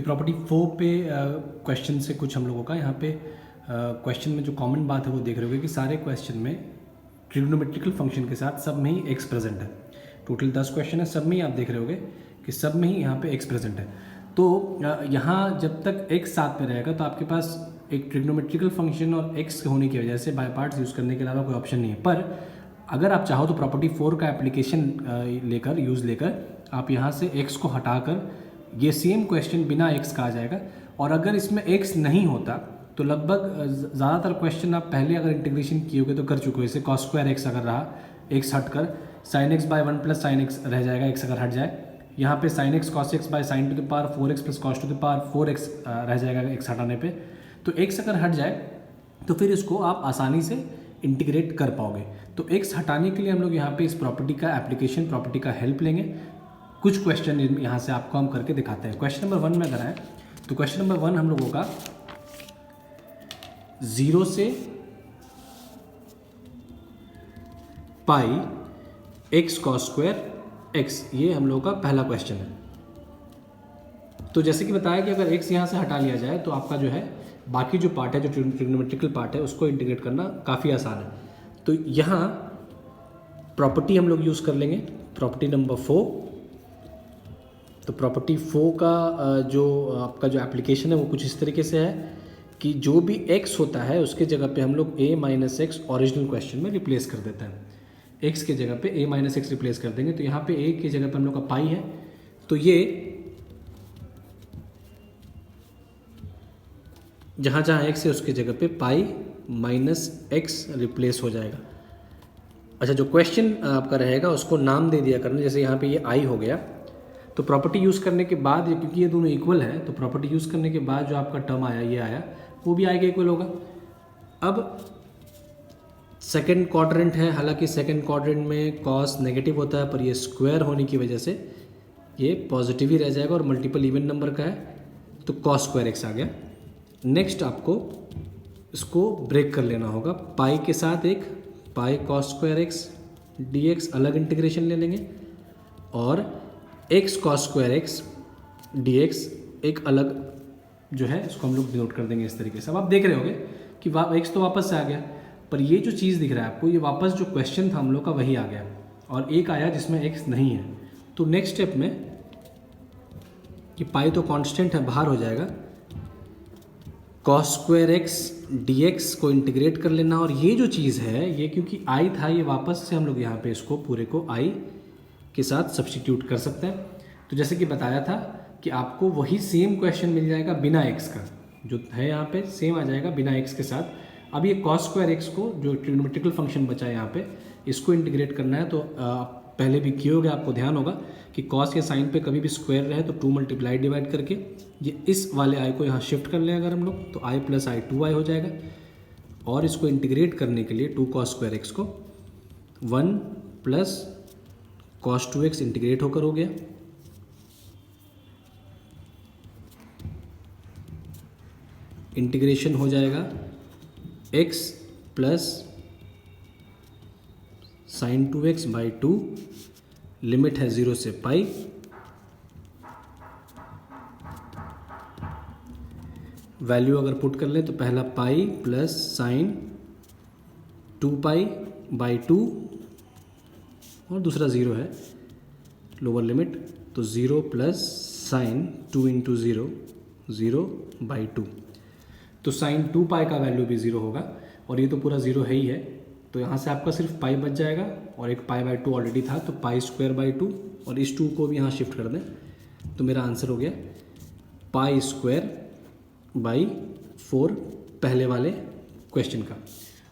Property 4 पे question से कुछ हम लोगों का यहाँ पे क्वेश्चन में जो कॉमन बात है वो देख रहे होगे कि सारे क्वेश्चन में ट्रिग्नोमेट्रिकल फंक्शन के साथ सब में ही एक्स प्रेजेंट है। टोटल 10 क्वेश्चन है, सब में ही आप देख रहे होगे कि सब में ही यहाँ पे एक्स प्रेजेंट है। तो यहाँ जब तक एक्स साथ में रहेगा तो आपके पास एक ट्रिग्नोमेट्रिकल फंक्शन और एक्स होने की वजह से बाय पार्ट्स यूज़ करने के अलावा कोई ऑप्शन नहीं है। पर अगर आप चाहो तो प्रॉपर्टी 4 का एप्लीकेशन लेकर आप यहाँ से एक्स को हटाकर ये सेम क्वेश्चन बिना एक्स का आ जाएगा। और अगर इसमें एक्स नहीं होता तो लगभग ज़्यादातर क्वेश्चन आप पहले अगर इंटीग्रेशन किए होगे तो कर चुके हो। जैसे कॉस स्क्वायर एक्स अगर रहा, एक्स हट कर sine x by 1 plus sine x रह जाएगा, एक्स अगर हट जाए। यहाँ पे sine x cos x by sine to the power 4x plus cos to the power 4x रह जाएगा एक्स हटाने पे। तो एक्स अगर हट जाए तो फिर इसको आप आसानी से इंटीग्रेट कर पाओगे। तो एक्स हटाने के लिए हम लोग यहाँ पे इस प्रॉपर्टी का एप्लीकेशन, प्रॉपर्टी का हेल्प लेंगे। कुछ क्वेश्चन यहाँ से आपको हम करके दिखाते हैं। क्वेश्चन नंबर 1 में अगर आए तो क्वेश्चन नंबर 1 हम लोगों का 0 से पाई एक्स कॉस स्क्वायर एक्स, ये हम लोगों का पहला क्वेश्चन है। तो जैसे कि बताया कि अगर एक्स यहाँ से हटा लिया जाए तो आपका जो है बाकी जो पार्ट है, जो ट्रिग्नोमेट्रिकल पार्ट है, उसको इंटीग्रेट करना काफ़ी आसान है। तो यहाँ प्रॉपर्टी हम लोग यूज़ कर लेंगे, प्रॉपर्टी नंबर 4। तो प्रॉपर्टी 4 का जो आपका जो एप्लीकेशन है वो कुछ इस तरीके से है कि जो भी x होता है उसके जगह पे हम लोग a minus x original question में रिप्लेस कर देते हैं। x के जगह पे a माइनस एक्स रिप्लेस कर देंगे। तो यहाँ पे a की जगह पे हम लोग का पाई है, तो ये जहाँ जहाँ x है उसके जगह पे पाई माइनस एक्स रिप्लेस हो जाएगा। अच्छा, जो क्वेश्चन आपका रहेगा उसको नाम दे दिया करना। जैसे यहाँ पे ये i हो गया, तो प्रॉपर्टी यूज़ करने के बाद, क्योंकि ये दोनों इक्वल है, तो प्रॉपर्टी यूज़ करने के बाद जो आपका टर्म आया, ये आया, वो भी आई के इक्वल होगा। अब सेकंड क्वाड्रेंट है, हालांकि सेकंड क्वाड्रेंट में कॉस नेगेटिव होता है, पर ये स्क्वायर होने की वजह से ये पॉजिटिव ही रह जाएगा और मल्टीपल इवन नंबर का है, तो कॉस स्क्वायर एक्स आ गया। नेक्स्ट आपको इसको ब्रेक कर लेना होगा, पाई के साथ एक pi cos square x D x अलग इंटीग्रेशन ले लेंगे, और x cos square x D x एक अलग जो है इसको हम लोग डिनोट कर देंगे इस तरीके से। अब आप देख रहे होगे कि एक्स तो वापस से आ गया, पर ये जो चीज़ दिख रहा है आपको, ये वापस जो क्वेश्चन था हम लोग का वही आ गया, और एक आया जिसमें एक्स नहीं है। तो नेक्स्ट स्टेप में कि पाई तो कांस्टेंट है, बाहर हो जाएगा, cos square x D x को इंटीग्रेट कर लेना। और ये जो चीज़ है, ये क्योंकि आई था, ये वापस से हम लोग यहाँ पे इसको पूरे को आई के साथ सब्स्टिट्यूट कर सकते हैं। तो जैसे कि बताया था कि आपको वही सेम क्वेश्चन मिल जाएगा बिना एक्स का, जो है यहाँ पे सेम आ जाएगा बिना एक्स के साथ। अब ये कॉस स्क्वायर एक्स को, जो ट्रिग्नोमेट्रिकल फंक्शन बचा है यहाँ पे, इसको इंटीग्रेट करना है। तो पहले भी किए होगे, आपको ध्यान होगा कि कॉस या साइन पे कभी भी स्क्वायर रहे तो 2 मल्टीप्लाई डिवाइड करके ये इस वाले आई को यहाँ शिफ्ट कर लें अगर हम लोग, तो आई प्लस आई 2i हो जाएगा। और इसको इंटीग्रेट करने के लिए 2 कॉस स्क्वायर एक्स को 1 प्लस कॉस 2x इंटीग्रेट होकर हो गया, इंटीग्रेशन हो जाएगा x plus sign 2x by 2, limit है 0 से पाई, वैल्यू अगर पुट कर लें तो पहला pi plus sign 2 pi by 2 और दूसरा 0 है लोअर लिमिट, तो 0 प्लस साइन 2 इंटू 0, 0 बाई 2। तो साइन 2 पाई का वैल्यू भी 0 होगा, और ये तो पूरा 0 है ही है। तो यहाँ से आपका सिर्फ पाई बच जाएगा, और एक पाई बाई 2 ऑलरेडी था, तो पाई स्क्वायर बाई 2, और इस 2 को भी यहाँ शिफ्ट कर दें, तो मेरा आंसर हो गया पाई स्क्वायर बाई 4 पहले वाले क्वेश्चन का।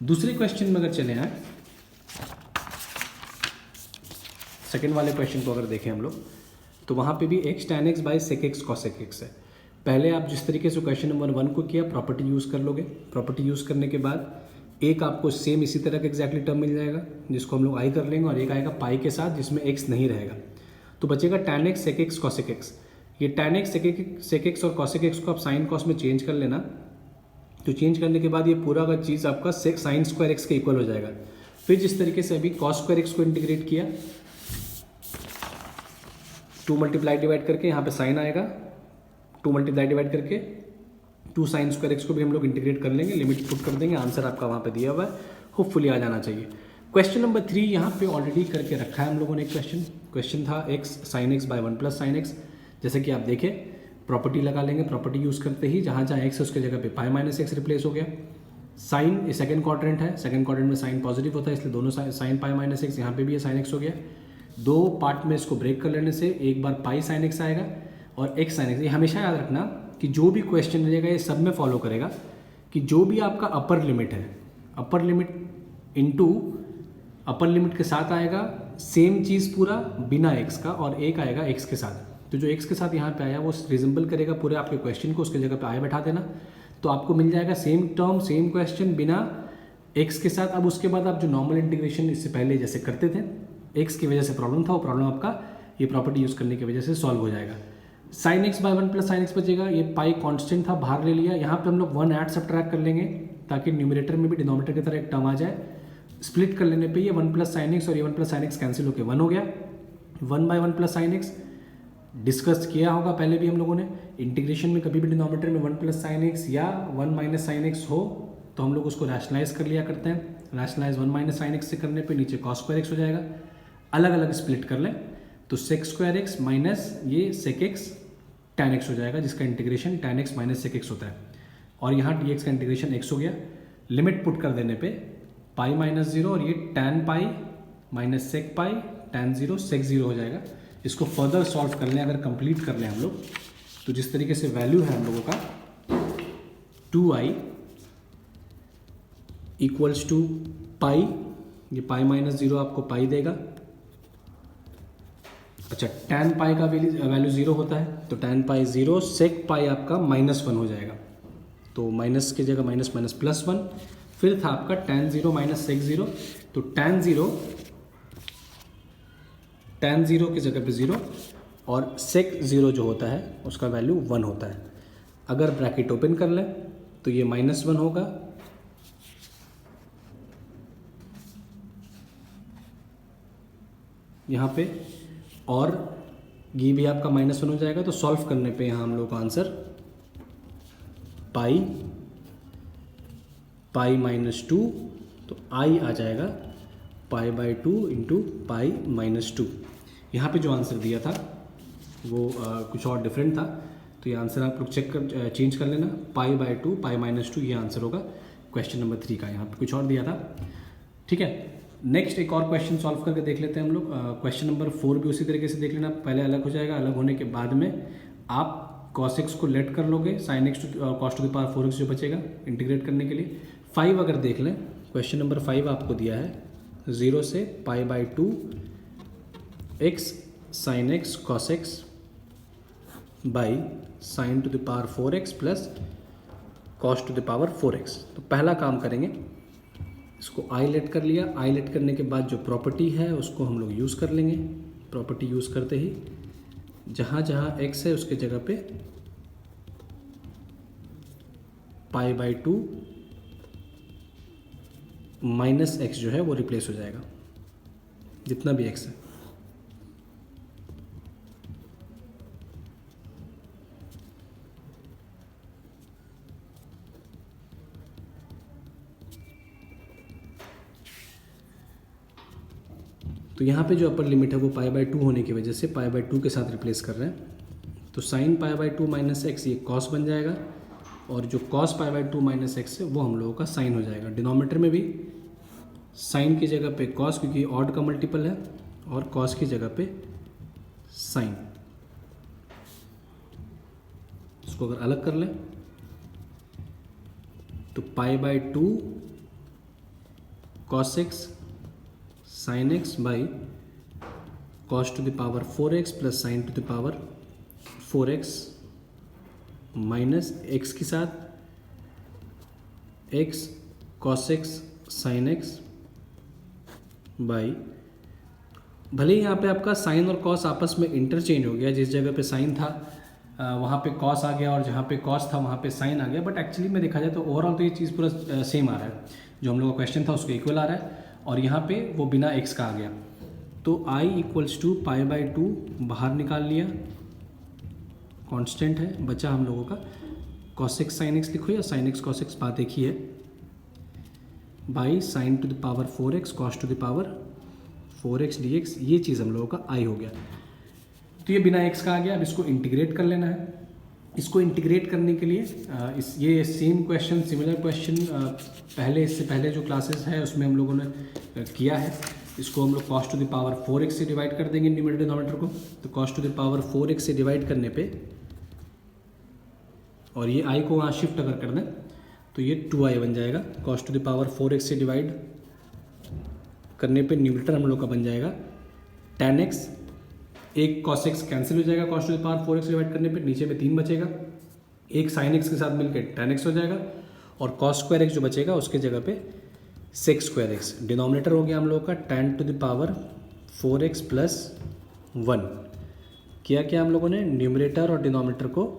दूसरे क्वेश्चन में अगर चले आए, सेकेंड वाले क्वेश्चन को अगर देखें हम लोग, तो वहाँ पे भी x tan x by sec x cosec x है। पहले आप जिस तरीके से क्वेश्चन नंबर 1 को किया, प्रॉपर्टी यूज़ कर लोगे। प्रॉपर्टी यूज़ करने के बाद एक आपको सेम इसी तरह का एग्जैक्टली टर्म मिल जाएगा, जिसको हम लोग आई कर लेंगे, और एक आएगा पाई के साथ जिसमें एक्स नहीं रहेगा। तो बचेगा tan x sec x cosec x. ये टैन एक्स सेक एक्स और कॉसेक एक्स को आप साइन कॉस में चेंज कर लेना। तो चेंज करने के बाद ये पूरा का चीज़ आपका साइन स्क्वायर एक्स के इक्वल हो जाएगा। फिर जिस तरीके से अभी कॉस स्क्वायर एक्स को इंटीग्रेट किया, 2 मल्टीप्लाई डिवाइड करके यहाँ पे साइन आएगा, 2 मल्टीप्लाई डिवाइड करके 2 साइन स्क्वायर एक्स को भी हम लोग इंटीग्रेट कर लेंगे, लिमिट पुट कर देंगे, आंसर आपका वहाँ पे दिया हुआ है, होपफुली आ जाना चाहिए। क्वेश्चन नंबर 3 यहाँ पे ऑलरेडी करके रखा है हम लोगों ने। क्वेश्चन था x sine x by 1 plus sine x. जैसे कि आप देखें, प्रॉपर्टी लगा लेंगे, प्रॉपर्टी यूज़ करते ही जहाँ जहाँ x है उसके जगह पे पाई माइनस एक्स रिप्लेस हो गया। साइन सेकंड क्वाड्रेंट है, सेकंड क्वाड्रेंट में साइन पॉजिटिव होता है, इसलिए दोनों साइन पाई माइनस एक्स, यहाँ पे भी ये साइन एक्स हो गया। 2 पार्ट में इसको ब्रेक कर लेने से एक बार पाई साइन एक्स आएगा और एक्स साइन एक्स। ये हमेशा याद रखना कि जो भी क्वेश्चन रहेगा ये सब में फॉलो करेगा कि जो भी आपका अपर लिमिट है, upper limit into upper limit के साथ आएगा सेम चीज़ पूरा बिना एक्स का, और एक आएगा एक्स के साथ। तो जो एक्स के साथ यहाँ पे आया वो रिजेंबल करेगा पूरे आपके क्वेश्चन को, उसके जगह पे आया बैठा देना, तो आपको मिल जाएगा सेम टर्म सेम क्वेश्चन बिना एक्स के साथ। अब उसके बाद आप जो नॉर्मल इंटीग्रेशन इससे पहले जैसे करते थे, एक्स की वजह से प्रॉब्लम था, वो प्रॉब्लम आपका ये प्रॉपर्टी यूज़ करने की वजह से सॉल्व हो जाएगा। Sine x by 1 plus sine x बचेगा, ये पाई कांस्टेंट था बाहर ले लिया, यहाँ पे हम लोग 1 ऐड सब्ट्रैक्ट कर लेंगे ताकि न्यूमरेटर में भी डिनोमिनेटर की तरह एक टर्म आ जाए। स्प्लिट कर लेने पे ये 1 प्लस साइन एक्स और ये 1 प्लस साइन एक्स कैंसिल होकर 1 हो गया। 1 by 1 plus sine x discuss किया होगा पहले भी हम लोगों ने। इंटीग्रेशन में कभी भी डिनोमिनेटर में 1 प्लस साइन एक्स या 1 माइनस साइन एक्स हो तो हम लोग उसको रैशनलाइज कर लिया करते हैं। रैशनलाइज 1 माइनस साइन एक्स से करने पे नीचे कॉस स्क्वायर एक्स हो जाएगा। अलग अलग स्प्लिट कर लें तो सेक स्क्वायर एक्स माइनस ये सेक एक्स टैन एक्स हो जाएगा, जिसका integration tan x minus sec x होता है। और यहाँ डी एक्स का इंटीग्रेशन एक्स हो गया। लिमिट पुट कर देने पे पाई माइनस जीरो और ये टैन पाई माइनस सेक पाई टैन जीरो सेक जीरो हो जाएगा। इसको फर्दर सॉल्व कर लें, अगर कंप्लीट कर लें हम लोग, तो जिस तरीके से वैल्यू है हम लोगों का 2i इक्वल्स टू पाई, ये पाई माइनस जीरो आपको पाई देगा। अच्छा, टैन पाई का वैल्यू जीरो होता है तो टैन पाई जीरो, सेक पाई आपका -1 हो जाएगा, तो माइनस की जगह माइनस माइनस +1। फिर था आपका tan zero minus sec zero, तो टैन जीरो की जगह पे जीरो और सेक जीरो जो होता है उसका वैल्यू 1 होता है। अगर ब्रैकेट ओपन कर लें तो ये -1 होगा, यहाँ पे, और ये भी आपका -1 हो जाएगा। तो सॉल्व करने पे यहाँ हम लोग का आंसर पाई -2, तो आई आ जाएगा पाई बाई 2 इंटू पाई -2। यहाँ पे जो आंसर दिया था वो कुछ और डिफरेंट था, तो ये आंसर आप लोग चेंज कर लेना। पाई बाई 2 पाई -2 ये आंसर होगा क्वेश्चन नंबर 3 का। यहाँ पे कुछ और दिया था, ठीक है। नेक्स्ट एक और क्वेश्चन सॉल्व करके देख लेते हैं हम लोग। क्वेश्चन नंबर 4 भी उसी तरीके से देख लेना, पहले अलग हो जाएगा, अलग होने के बाद में आप cos x को लेट कर लोगे, sin x to cos to the power 4x जो बचेगा इंटीग्रेट करने के लिए। 5 अगर देख लें, क्वेश्चन नंबर 5 आपको दिया है 0 से pi by 2 x sin x cos x by sin to the power 4x plus cos to the power 4x। तो पहला काम करेंगे, इसको आई लेट कर लिया। आई लेट करने के बाद जो प्रॉपर्टी है उसको हम लोग यूज़ कर लेंगे। प्रॉपर्टी यूज़ करते ही जहाँ जहाँ x है उसके जगह पे पाई बाई 2 माइनस एक्स जो है वो रिप्लेस हो जाएगा, जितना भी x है। तो यहाँ पे जो अपर लिमिट है वो पाई बाई 2 होने की वजह से पाई बाई 2 के साथ रिप्लेस कर रहे हैं, तो sine pi by 2 minus x ये कॉस बन जाएगा, और जो cos pi by 2 minus x है वो हम लोगों का साइन हो जाएगा। डिनोमिनेटर में भी साइन की जगह पे कॉस, क्योंकि ऑड का मल्टीपल है, और कॉस की जगह पे साइन। इसको अगर अलग कर लें तो पाई by 2 cos x sine x by cos to the power 4x plus sign to the power 4x minus x के साथ x cos x sine x by, भले ही यहाँ पे आपका साइन और कॉस आपस में इंटरचेंज हो गया, जिस जगह पे साइन था वहाँ पे कॉस आ गया और जहाँ पे कॉस था वहाँ पे साइन आ गया, बट एक्चुअली में देखा जाए तो ओवरऑल तो ये चीज़ पूरा सेम आ रहा है। जो हम लोग का क्वेश्चन था उसको इक्वल आ रहा है, और यहाँ पे वो बिना x का आ गया। तो i equals to pi by 2 बाहर निकाल लिया, कांस्टेंट है, बचा हम लोगों का cos x sin x लिखो या sin x cos x, बात एक ही है, by sin to the power 4x cos to the power 4x dx, ये चीज़ हम लोगों का i हो गया। तो ये बिना x का आ गया। अब इसको इंटीग्रेट कर लेना है। इसको इंटीग्रेट करने के लिए ये सेम क्वेश्चन, सिमिलर क्वेश्चन इससे पहले जो क्लासेस है उसमें हम लोगों ने किया है। इसको हम लोग cos to the power 4x से डिवाइड कर देंगे न्यूमरेटर डिनोमिनेटर को। तो cos to the power 4x से डिवाइड करने पे, और ये i को वहाँ शिफ्ट अगर कर दें तो ये 2i बन जाएगा। cos to the power 4x से डिवाइड करने पे न्यूमरेटर हम लोग का बन जाएगा tan x, एक cos x कैंसिल हो जाएगा cos to the power 4x से डिवाइड करने पे, नीचे में 3 बचेगा, एक sin x के साथ मिलकर tan x हो जाएगा, और cos स्क्वायर x जो बचेगा उसके जगह पे sec स्क्वायर x। डिनोमिनेटर हो गया हम लोग का tan to the power 4x plus 1। क्या हम लोगों ने न्यूमरेटर और डिनोमिनेटर को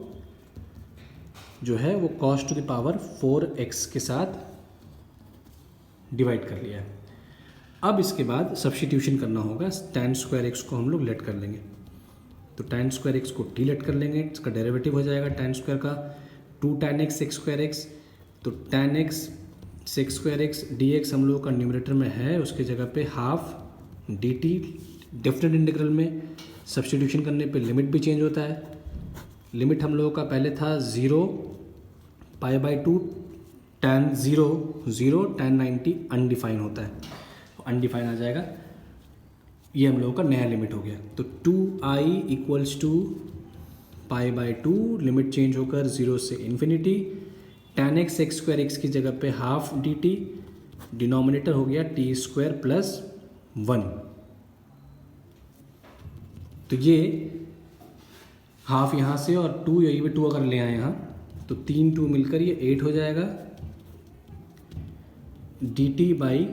जो है वो cos to the power 4x के साथ डिवाइड कर लिया है। अब इसके बाद सब्स्टिट्यूशन करना होगा, tan स्क्वायर x को हम लोग लेट कर लेंगे। तो tan स्क्वायर x को t लेट कर लेंगे, इसका डेरिवेटिव हो जाएगा tan स्क्वायर का 2 tan x sec square x। तो tan x sec square x dx हम लोग का न्यूमरेटर में है, उसके जगह पे हाफ dt। डेफिनेट इंटीग्रल में सब्स्टिट्यूशन करने पे लिमिट भी चेंज होता है। लिमिट हम लोगों का पहले था 0 π/2 tan 0 tan 90 अनडिफाइन होता है, तो अनडिफाइन आ जाएगा। ये हम लोगों का नया लिमिट हो गया। तो 2i equals to π/2, limit change होकर 0 से infinity, tan x sec square x की जगह पे हाफ dt, डिनोमिनेटर हो गया t स्क्वायर प्लस 1। तो ये हाफ यहाँ से और 2 यही पे 2 अगर ले आए यहाँ तो 3 2 मिलकर ये 8 हो जाएगा, dt by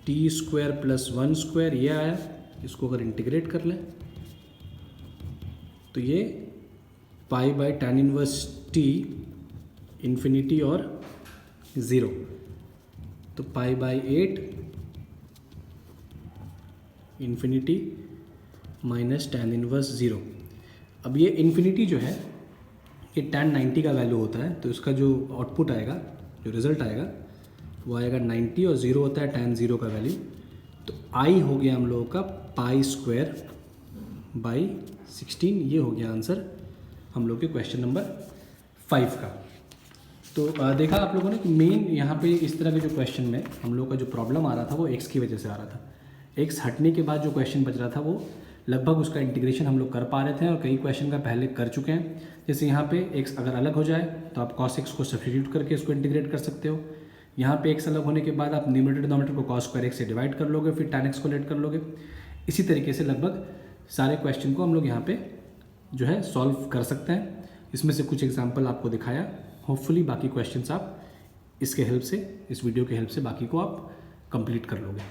T square plus 1 square, ये आया। इसको अगर इंटीग्रेट कर लें तो ये π/tan इनवर्स t इन्फिनिटी और 0, तो π/8 इन्फिनिटी माइनस tan इनवर्स 0। अब ये इन्फिनिटी जो है ये tan 90 का वैल्यू होता है, तो इसका जो आउटपुट आएगा, जो रिज़ल्ट आएगा वो आएगा 90, और 0 होता है tan 0 का वैल्यू। तो i हो गया हम लोगों का पाई स्क्वायर बाई 16। ये हो गया आंसर हम लोग के क्वेश्चन नंबर 5 का। तो देखा आप लोगों ने कि मेन यहाँ पे इस तरह के जो क्वेश्चन में हम लोग का जो प्रॉब्लम आ रहा था वो x की वजह से आ रहा था। x हटने के बाद जो क्वेश्चन बच रहा था वो लगभग उसका इंटीग्रेशन हम लोग कर पा रहे थे, और कई क्वेश्चन का पहले कर चुके हैं। जैसे यहाँ पे x अगर अलग हो जाए तो आप cos x को सब्स्टिट्यूट करके इसको इंटीग्रेट कर सकते हो। यहाँ पे x अलग होने के बाद आप न्यूमरेटर डिनोमिनेटर को cos स्क्वायर x से डिवाइड कर लोगे, फिर tan x को लेट कर लोगे। इसी तरीके से लगभग सारे क्वेश्चन को हम लोग यहाँ पे जो है सॉल्व कर सकते हैं। इसमें से कुछ एग्जाम्पल आपको दिखाया, होपफुली बाकी क्वेश्चंस आप इसके हेल्प से, इस वीडियो के हेल्प से बाकी को आप कंप्लीट कर लोगे।